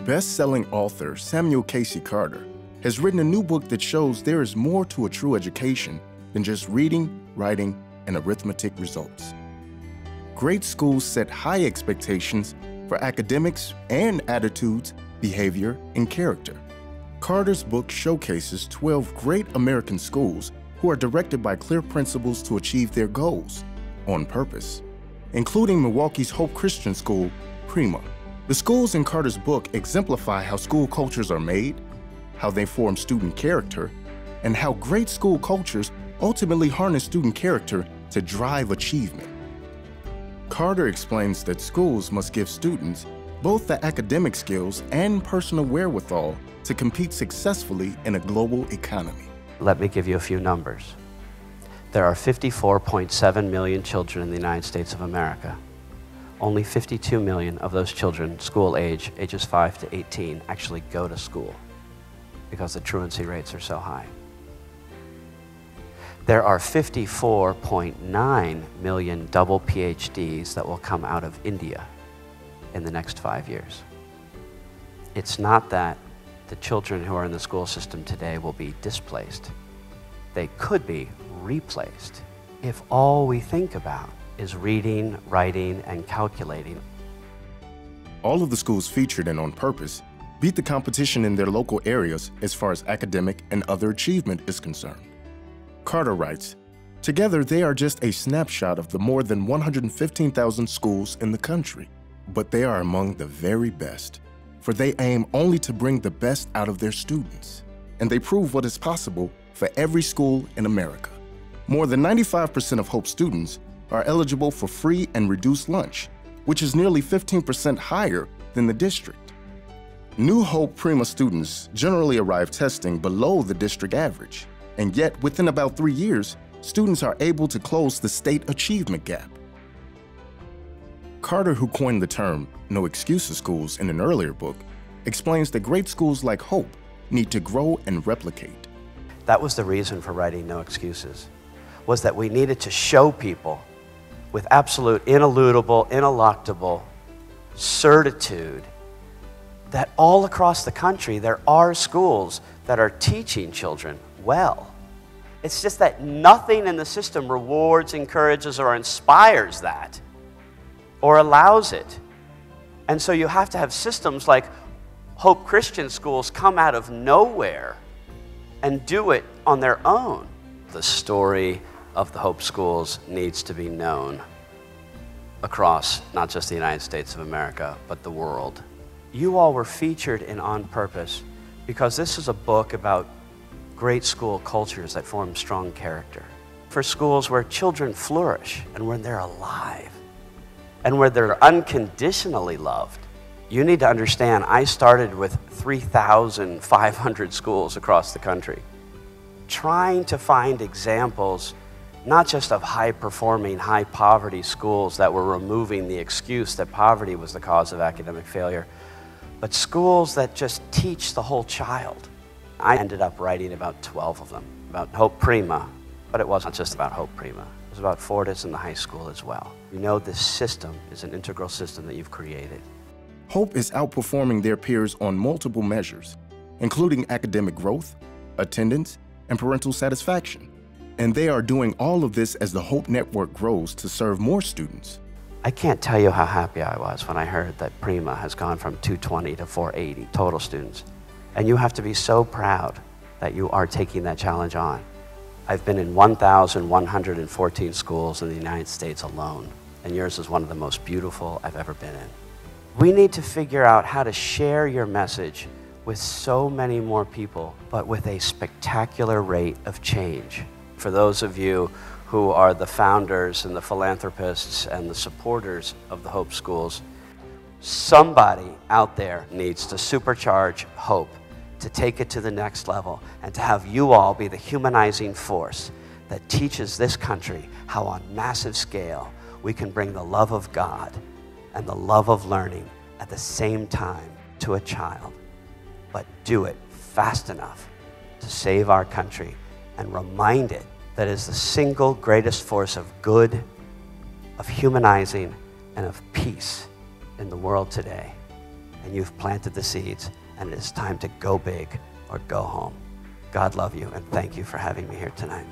Best-selling author Samuel Casey Carter has written a new book that shows there is more to a true education than just reading, writing, and arithmetic results. Great schools set high expectations for academics and attitudes, behavior, and character. Carter's book showcases 12 great American schools who are directed by clear principles to achieve their goals on purpose, including Milwaukee's Hope Christian School, Prima. The schools in Carter's book exemplify how school cultures are made, how they form student character, and how great school cultures ultimately harness student character to drive achievement. Carter explains that schools must give students both the academic skills and personal wherewithal to compete successfully in a global economy. Let me give you a few numbers. There are 54.7 million children in the United States of America. Only 52 million of those children, school age, ages 5 to 18, actually go to school because the truancy rates are so high. There are 54.9 million double PhDs that will come out of India in the next 5 years. It's not that the children who are in the school system today will be displaced. They could be replaced if all we think about is reading, writing, and calculating. All of the schools featured in On Purpose beat the competition in their local areas as far as academic and other achievement is concerned. Carter writes, "Together they are just a snapshot of the more than 115,000 schools in the country, but they are among the very best, for they aim only to bring the best out of their students, and they prove what is possible for every school in America. More than 95% of Hope students are eligible for free and reduced lunch, which is nearly 15% higher than the district. New Hope Prima students generally arrive testing below the district average, and yet within about 3 years, students are able to close the state achievement gap." Carter, who coined the term "no excuses schools" in an earlier book, explains that great schools like Hope need to grow and replicate. That was the reason for writing No Excuses, was that we needed to show people with absolute, ineludible, ineluctable certitude that all across the country there are schools that are teaching children well. It's just that nothing in the system rewards, encourages, or inspires that, or allows it. And so you have to have systems like Hope Christian schools come out of nowhere and do it on their own. The story of the Hope schools needs to be known across not just the United States of America, but the world. You all were featured in On Purpose because this is a book about great school cultures that form strong character. For schools where children flourish and when they're alive and where they're unconditionally loved. You need to understand, I started with 3,500 schools across the country, trying to find examples not just of high-performing, high-poverty schools that were removing the excuse that poverty was the cause of academic failure, but schools that just teach the whole child. I ended up writing about 12 of them, about Hope Prima, but it wasn't just about Hope Prima. It was about Fortis and the high school as well. You know this system is an integral system that you've created. Hope is outperforming their peers on multiple measures, including academic growth, attendance, and parental satisfaction. And they are doing all of this as the Hope Network grows to serve more students. I can't tell you how happy I was when I heard that Prima has gone from 220 to 480 total students. And you have to be so proud that you are taking that challenge on. I've been in 1,114 schools in the United States alone, and yours is one of the most beautiful I've ever been in. We need to figure out how to share your message with so many more people, but with a spectacular rate of change. For those of you who are the founders and the philanthropists and the supporters of the Hope Schools, somebody out there needs to supercharge Hope to take it to the next level and to have you all be the humanizing force that teaches this country how on massive scale we can bring the love of God and the love of learning at the same time to a child, but do it fast enough to save our country and remind it that is the single greatest force of good, of humanizing, and of peace in the world today. and you've planted the seeds, and it is time to go big or go home. God love you, and thank you for having me here tonight.